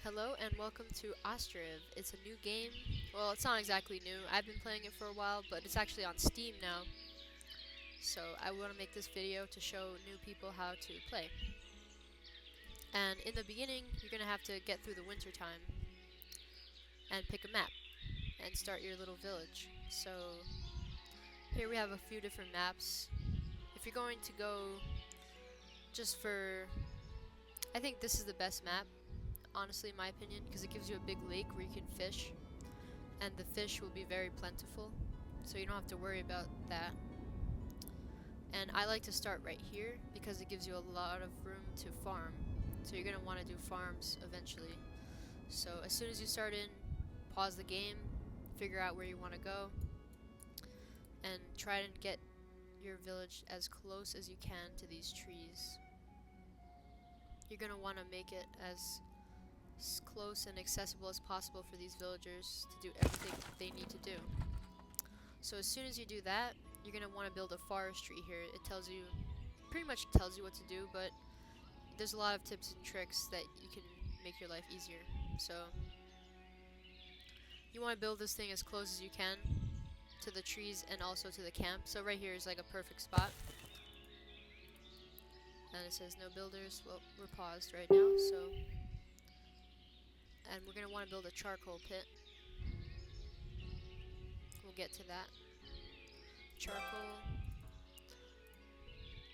Hello and welcome to Ostriv. It's a new game. Well, it's not exactly new. I've been playing it for a while, but it's actually on Steam now. So I want to make this video to show new people how to play. And in the beginning, you're going to have to get through the winter time and pick a map and start your little village. So here we have a few different maps. If you're going to go just for... I think this is the best map, honestly, in my opinion, because it gives you a big lake where you can fish. And the fish will be very plentiful, so you don't have to worry about that. And I like to start right here because it gives you a lot of room to farm. So you're going to want to do farms eventually. So as soon as you start in, pause the game, figure out where you want to go, and try to get your village as close as you can to these trees. You're going to want to make it as close and accessible as possible for these villagers to do everything they need to do. So as soon as you do that, you're going to want to build a forestry here. It tells you, pretty much tells you what to do, but there's a lot of tips and tricks that you can make your life easier. So you want to build this thing as close as you can to the trees and also to the camp. So right here is like a perfect spot. And it says no builders. Well, we're paused right now, so... And we're going to want to build a charcoal pit. We'll get to that. Charcoal.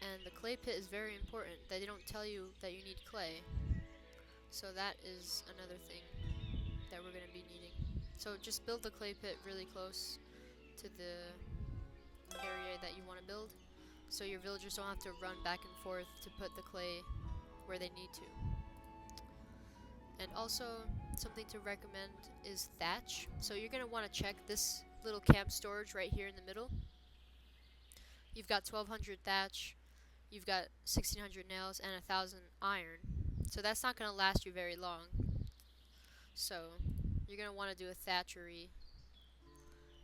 And the clay pit is very important. They don't tell you that you need clay. So that is another thing that we're going to be needing. So just build the clay pit really close to the area that you want to build. So your villagers don't have to run back and forth to put the clay where they need to. And also, something to recommend is thatch. So you're going to want to check this little camp storage right here in the middle. You've got 1200 thatch, you've got 1600 nails, and 1000 iron. So that's not going to last you very long. So you're going to want to do a thatchery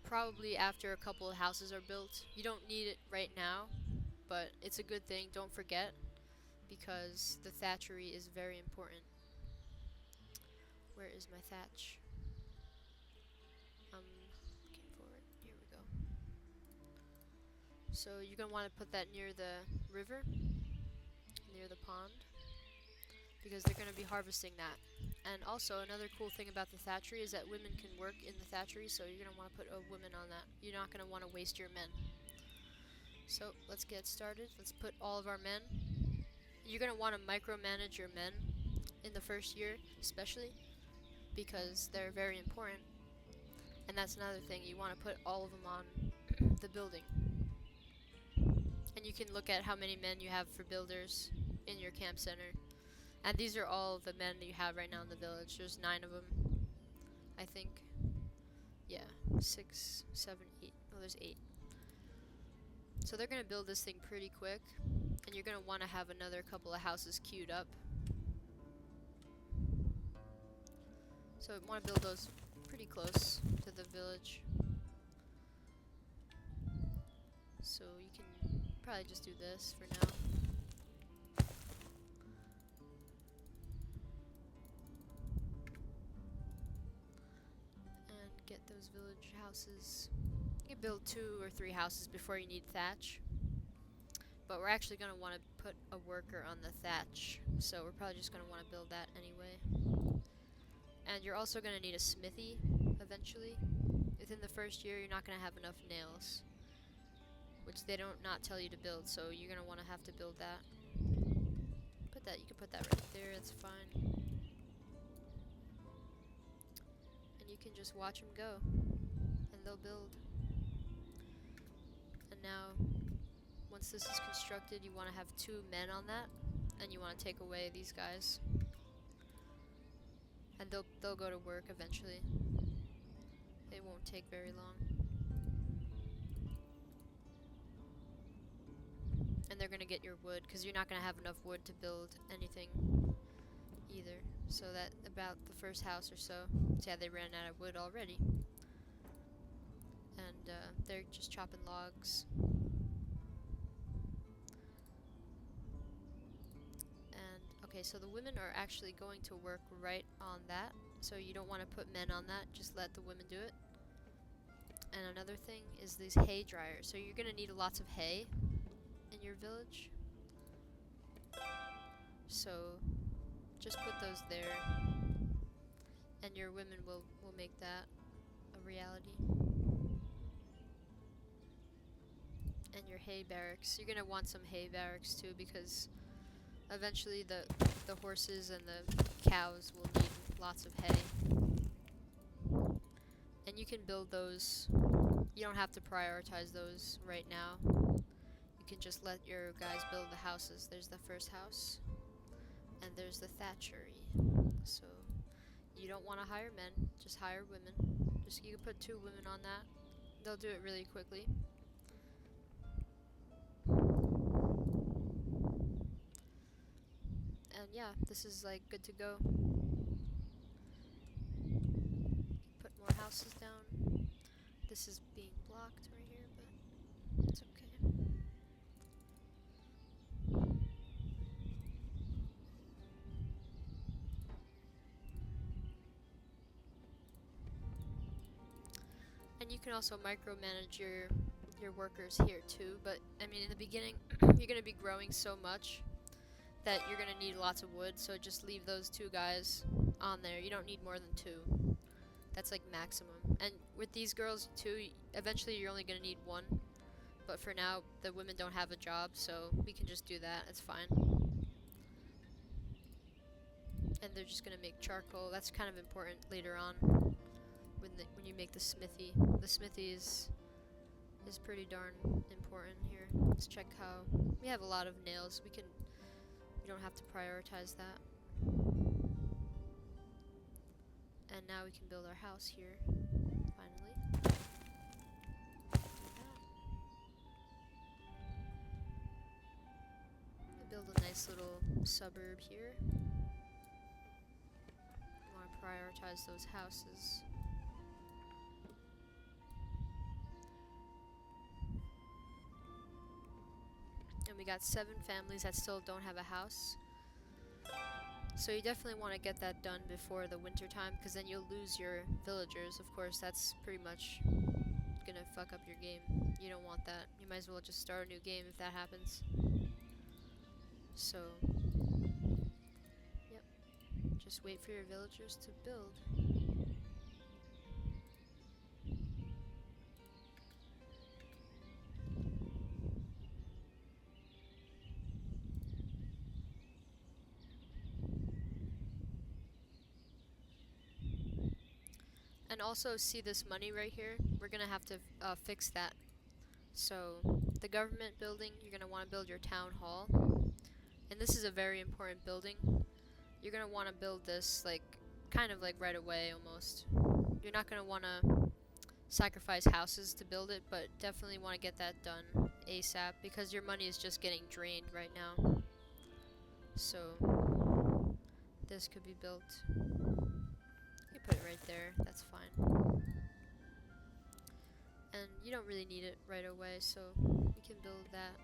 probably after a couple of houses are built. You don't need it right now, but it's a good thing. Don't forget, because the thatchery is very important. Where is my thatch? Looking for it. Here we go. So you're going to want to put that near the river, near the pond, because they're going to be harvesting that. And also another cool thing about the thatchery is that women can work in the thatchery, so you're going to want to put a woman on that. You're not going to want to waste your men. So let's get started. Let's put all of our men. You're going to want to micromanage your men in the first year, especially, because they're very important. And that's another thing, you want to put all of them on the building. And you can look at how many men you have for builders in your camp center. And these are all the men that you have right now in the village. There's 9 of them, I think. Yeah, 6, 7, 8. Oh, there's 8. So they're going to build this thing pretty quick. And you're going to want to have another couple of houses queued up. So you want to build those pretty close to the village. So you can probably just do this for now. And get those village houses. You can build 2 or 3 houses before you need thatch. But we're actually going to want to put a worker on the thatch. So we're probably just going to want to build that anyway. And you're also going to need a smithy eventually. Within the first year, you're not going to have enough nails, which they don't not tell you to build, so you're going to want to have to build that. You can put that right there, it's fine. And you can just watch them go, and they'll build. And now, once this is constructed, you want to have 2 men on that, and you want to take away these guys. And they'll go to work eventually. It won't take very long. And they're going to get your wood, because you're not going to have enough wood to build anything either. So that about the first house or so, yeah, they ran out of wood already. And they're just chopping logs. And Okay, so the women are actually going to work right on that. So you don't want to put men on that, just let the women do it. And another thing is these hay dryers. So you're going to need lots of hay in your village. So just put those there. And your women will make that a reality. And your hay barracks. You're going to want some hay barracks too, because eventually the horses and the cows will need lots of hay. And you can build those. You don't have to prioritize those right now. You can just let your guys build the houses. There's the first house. And there's the thatchery. So you don't want to hire men, just hire women. Just you can put 2 women on that. They'll do it really quickly. And yeah, this is like good to go. Put more houses down. This is being blocked right here, but it's okay. And you can also micromanage your workers here too, but I mean in the beginning you're going to be growing so much that you're going to need lots of wood, so just leave those 2 guys on there. You don't need more than 2. That's like maximum. And with these girls too, eventually you're only going to need 1, but for now the women don't have a job, so we can just do that. It's fine. And they're just going to make charcoal. That's kind of important later on when you make the smithy. The smithy is pretty darn important here. Let's check how we have a lot of nails. We don't have to prioritize that. And now we can build our house here, finally. Build a nice little suburb here. We want to prioritize those houses. And we got 7 families that still don't have a house. So you definitely want to get that done before the winter time, because then you'll lose your villagers. Of course, that's pretty much gonna fuck up your game. You don't want that. You might as well just start a new game if that happens. So, yep. Just wait for your villagers to build. And also, see this money right here? We're gonna have to fix that. So, the government building, you're gonna want to build your town hall. And this is a very important building. You're gonna want to build this like kind of like right away almost. You're not gonna want to sacrifice houses to build it, but definitely want to get that done ASAP, because your money is just getting drained right now. So this could be built. You put it right there, that's fine. And you don't really need it right away, so you can build that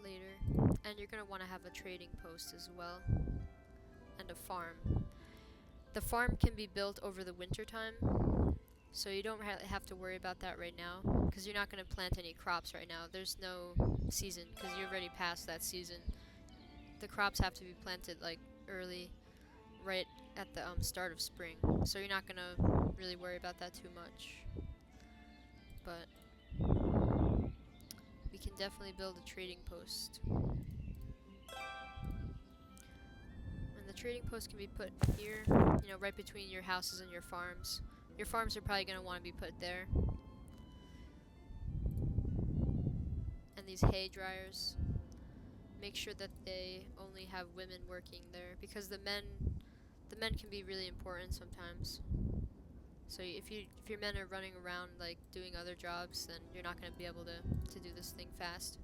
later. And you're going to want to have a trading post as well, and a farm. The farm can be built over the winter time, so you don't have to worry about that right now, because you're not going to plant any crops right now. There's no season, because you're already past that season. The crops have to be planted like early, right at the start of spring, so you're not going to really worry about that too much. But we can definitely build a trading post. And the trading post can be put here, you know, right between your houses and your farms. Your farms are probably going to want to be put there. And these hay dryers, make sure that they only have women working there, because the men can be really important sometimes. So if your men are running around like doing other jobs, then you're not going to be able to do this thing fast.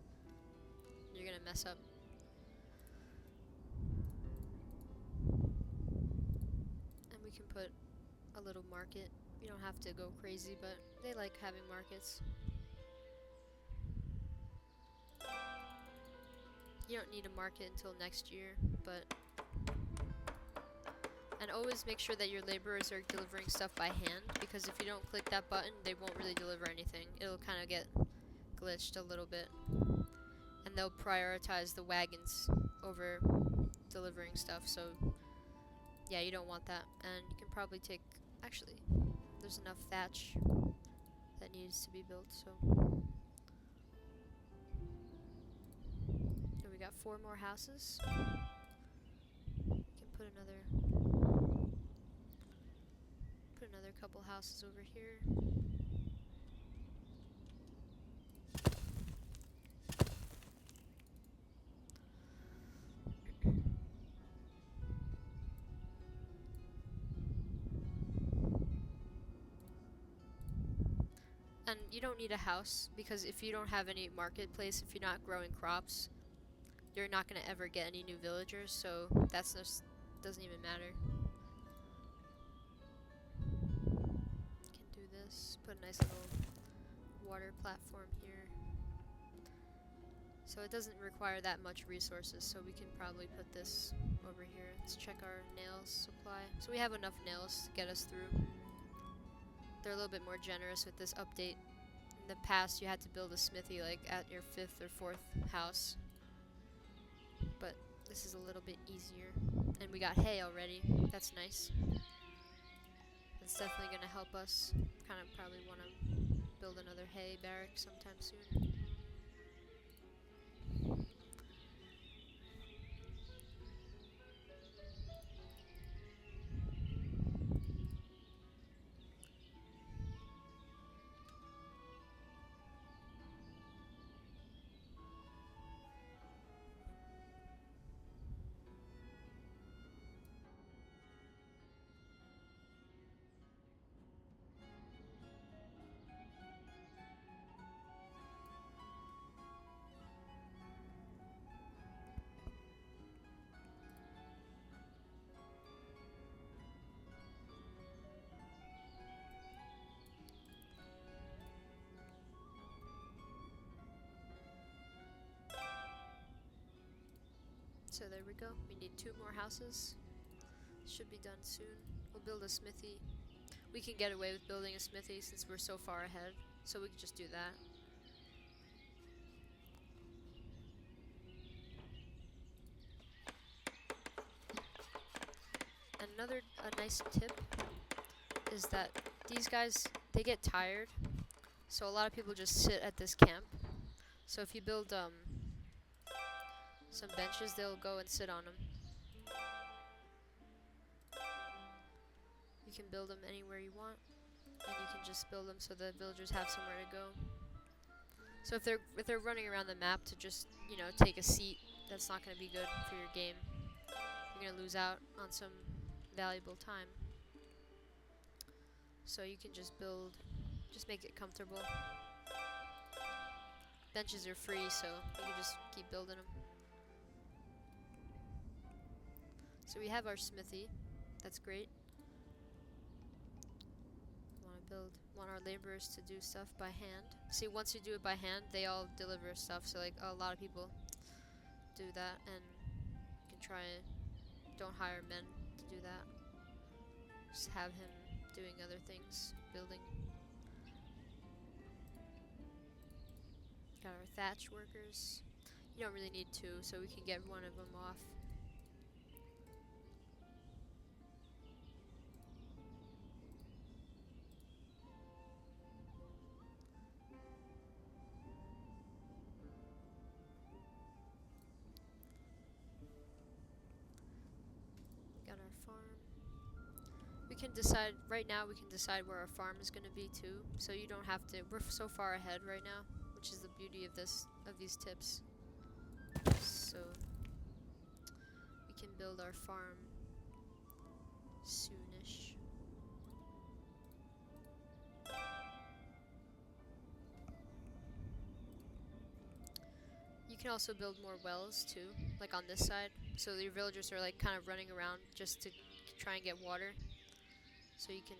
You're going to mess up. And we can put a little market. You don't have to go crazy, but they like having markets. You don't need to mark it until next year, but... And always make sure that your laborers are delivering stuff by hand, because if you don't click that button, they won't really deliver anything. It'll kind of get glitched a little bit. And they'll prioritize the wagons over delivering stuff, so yeah, you don't want that. And you can probably take... Actually, there's enough thatch that needs to be built, so... So we got 4 more houses. We can put another couple houses over here. And you don't need a house, because if you don't have any marketplace, if you're not growing crops, you're not going to ever get any new villagers, so that's just doesn't even matter. Can do this, put a nice little water platform here. So it doesn't require that much resources, so we can probably put this over here. Let's check our nails supply. So we have enough nails to get us through. They're a little bit more generous with this update. In the past, you had to build a smithy like at your 5th or 4th house. But this is a little bit easier. And we got hay already. That's nice. That's definitely going to help us. Kind of probably want to build another hay barrack sometime soon. So there we go. We need 2 more houses. Should be done soon. We'll build a smithy. We can get away with building a smithy since we're so far ahead. So we can just do that. A nice tip is that these guys, they get tired. So a lot of people just sit at this camp. So if you build some benches, they'll go and sit on them. You can build them anywhere you want, and you can just build them so the villagers have somewhere to go. So if they're running around the map to just, you know, take a seat, that's not going to be good for your game. You're going to lose out on some valuable time. So you can just make it comfortable. Benches are free, so you can just keep building them. So we have our smithy. That's great. Want our laborers to do stuff by hand. See, once you do it by hand, they all deliver stuff. So like a lot of people do that, and you can try it. Don't hire men to do that. Just have him doing other things, building. Got our thatch workers. You don't really need 2, so we can get one of them off. Got our farm. We can decide, right now we can decide where our farm is going to be too, so you don't have to, we're so far ahead right now, which is the beauty of these tips. So we can build our farm soonish. You can also build more wells too, like on this side, so your villagers are like kind of running around just to try and get water. So you can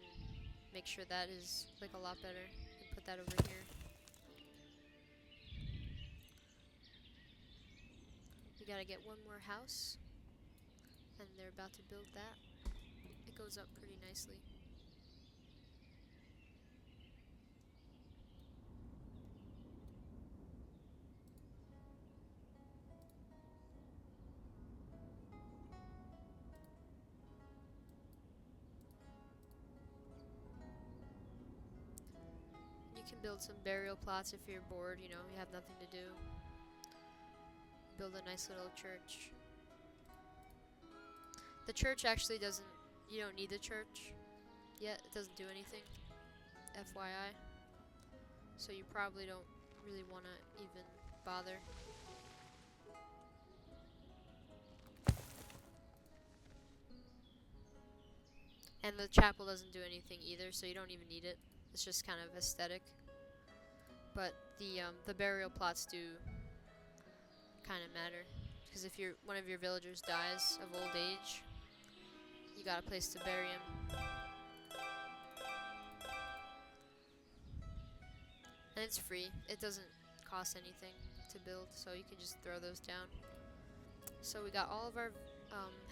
make sure that is like a lot better. You can put that over here. We gotta get one more house, and they're about to build that. It goes up pretty nicely. You can build some burial plots if you're bored, you know, you have nothing to do. Build a nice little church. The church actually doesn't, you don't need the church yet, it doesn't do anything, FYI. So you probably don't really want to even bother. And the chapel doesn't do anything either, so you don't even need it. It's just kind of aesthetic. But the burial plots do kind of matter, because if one of your villagers dies of old age, you got a place to bury him. And it's free. It doesn't cost anything to build, so you can just throw those down. So we got all of our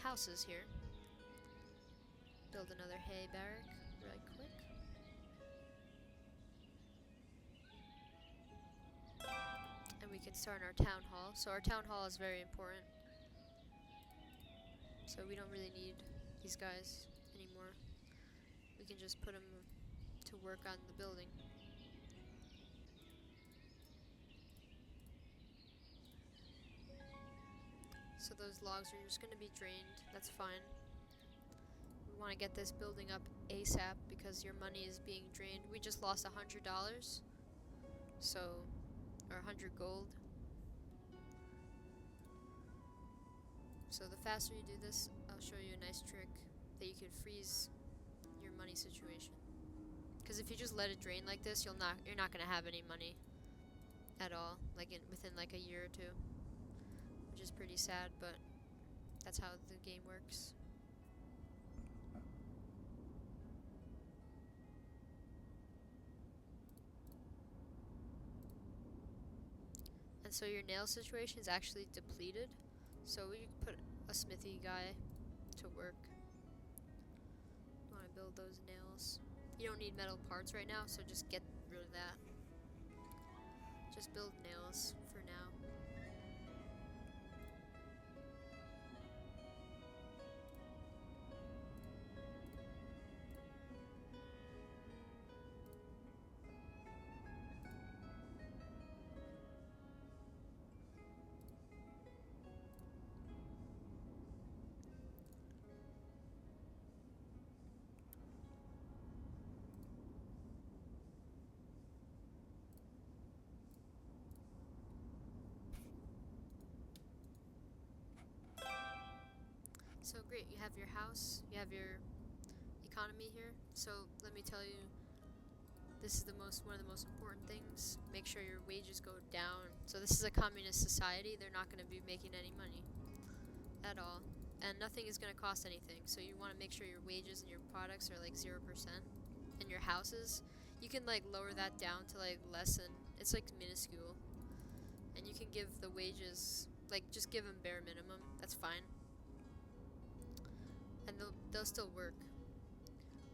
houses here. Build another hay barrack right quick. And we can start our town hall. So our town hall is very important. So we don't really need these guys anymore. We can just put them to work on the building. So those logs are just going to be drained. That's fine. We want to get this building up ASAP because your money is being drained. We just lost $100. So, or 100 gold. So the faster you do this, I'll show you a nice trick that you can freeze your money situation. Because if you just let it drain like this, you're not gonna have any money at all, like within like a year or two, which is pretty sad, but that's how the game works. And so your nail situation is actually depleted, so we put a smithy guy to work. You want to build those nails. You don't need metal parts right now, so just get rid of that. Just build nails for now. So great, you have your house, you have your economy here. So let me tell you, this is one of the most important things. Make sure your wages go down. So this is a communist society. They're not going to be making any money at all, and nothing is going to cost anything. So you want to make sure your wages and your products are like 0%. And your houses, you can like lower that down to like less than, it's like minuscule. And you can give the wages, like just give them bare minimum. That's fine. And they'll still work.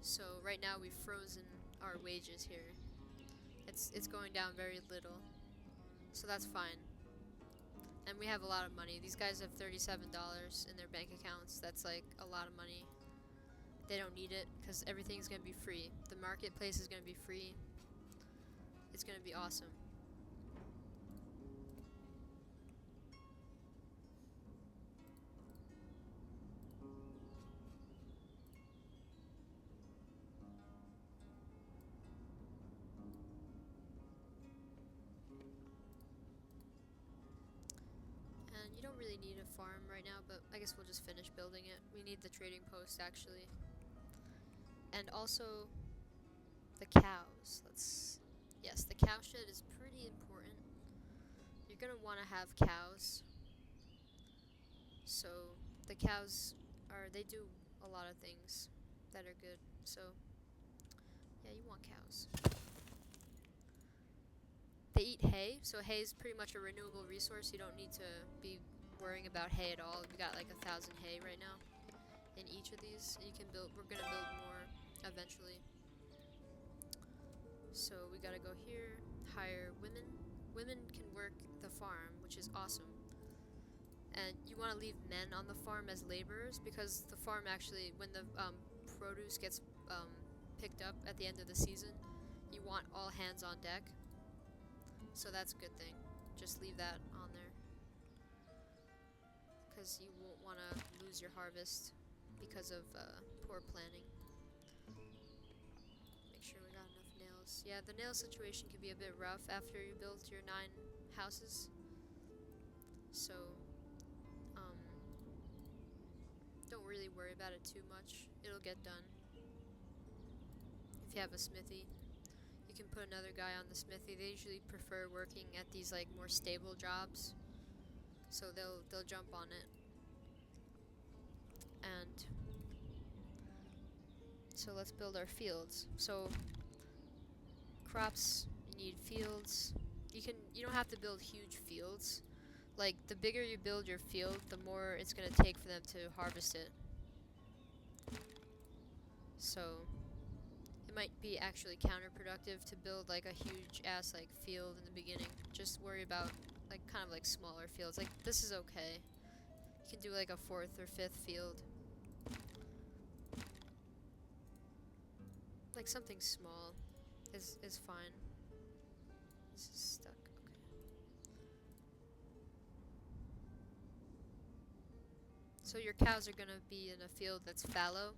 So right now we've frozen our wages here. It's going down very little, so that's fine. And we have a lot of money. These guys have $37 in their bank accounts. That's like a lot of money. They don't need it because everything's gonna be free. The marketplace is gonna be free. It's gonna be awesome. You don't really need a farm right now, but I guess we'll just finish building it. We need the trading post actually. And also the cows. Yes, the cow shed is pretty important. You're gonna want to have cows. So the cows they do a lot of things that are good. So yeah, you want cows. They eat hay, so hay is pretty much a renewable resource. You don't need to be worrying about hay at all. We got like 1,000 hay right now in each of these. You can build, we're gonna build more eventually. So we gotta go here, hire women. Women can work the farm, which is awesome. And you want to leave men on the farm as laborers, because the farm actually, when the produce gets picked up at the end of the season, you want all hands on deck. So that's a good thing. Just leave that on there, because you won't want to lose your harvest because of poor planning. Make sure we got enough nails. Yeah, the nail situation can be a bit rough after you build your 9 houses. So don't really worry about it too much. It'll get done. If you have a smithy, you can put another guy on the smithy. They usually prefer working at these like more stable jobs, so they'll jump on it. And so let's build our fields. So crops, you need fields. You don't have to build huge fields. Like, the bigger you build your field, the more it's gonna take for them to harvest it. So it might be actually counterproductive to build like a huge ass like field in the beginning. Just worry about like kind of like smaller fields. Like this is okay. You can do like a 4th or 5th field. Like something small is fine. This is stuck. So your cows are gonna be in a field that's fallow.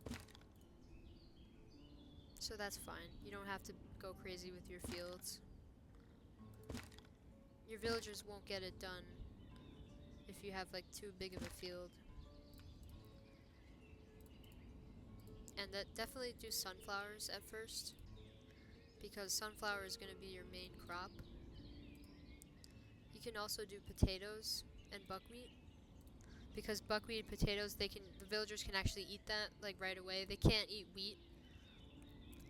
Oh. So that's fine. You don't have to go crazy with your fields. Your villagers won't get it done if you have like too big of a field. And definitely do sunflowers at first, because sunflower is gonna be your main crop. You can also do potatoes and buckwheat, because buckwheat and potatoes, the villagers can actually eat that like right away. They can't eat wheat,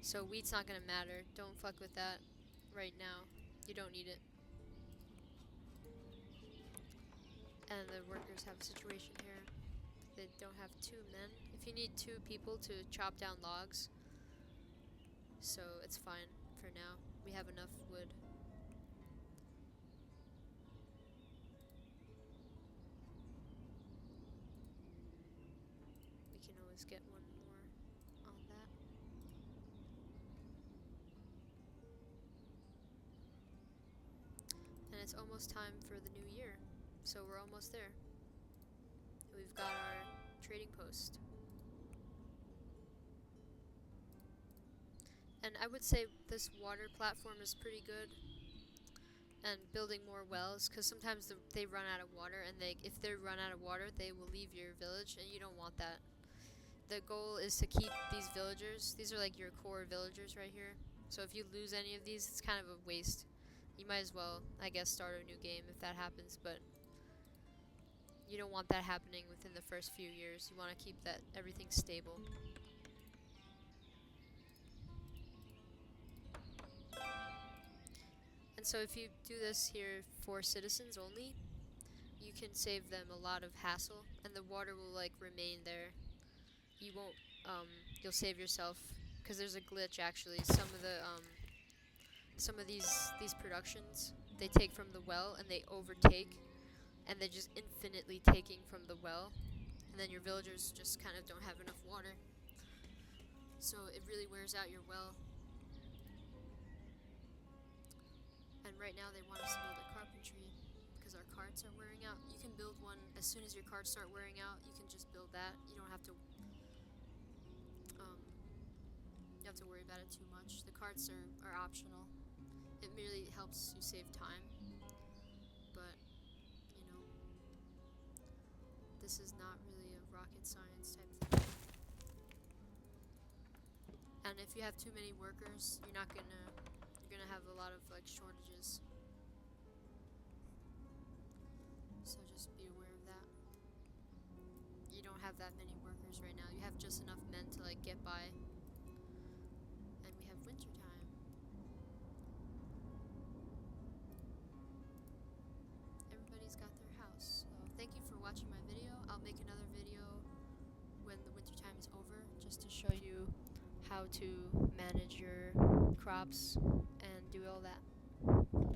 so wheat's not gonna matter. Don't fuck with that right now. You don't need it. And the workers have a situation here. They don't have 2 men. If you need 2 people to chop down logs, so it's fine for now. We have enough wood. Get one more on that. And it's almost time for the new year, so we're almost there. We've got our trading post. And I would say this water platform is pretty good, and building more wells, because sometimes they run out of water, and if they run out of water, they will leave your village, and you don't want that. The goal is to keep these villagers. These are like your core villagers right here. So if you lose any of these, it's kind of a waste. You might as well, I guess, start a new game if that happens, but you don't want that happening within the first few years. You want to keep everything stable. And so if you do this here for citizens only, you can save them a lot of hassle, and the water will like remain there. You won't, you'll save yourself, because there's a glitch actually. Some of these productions, they take from the well and they overtake, and they're just infinitely taking from the well, and then your villagers just kind of don't have enough water. So it really wears out your well. And right now they want us to build a carpentry, because our carts are wearing out. You can build one as soon as your carts start wearing out. You can just build that. You don't have to worry about it too much. The carts are optional. It merely helps you save time. But, you know, this is not really a rocket science type thing. And if you have too many workers, you're gonna have a lot of like shortages. So just be aware of that. You don't have that many workers right now. You have just enough men to like get by. And we have winter time. just to show you how to manage your crops and do all that.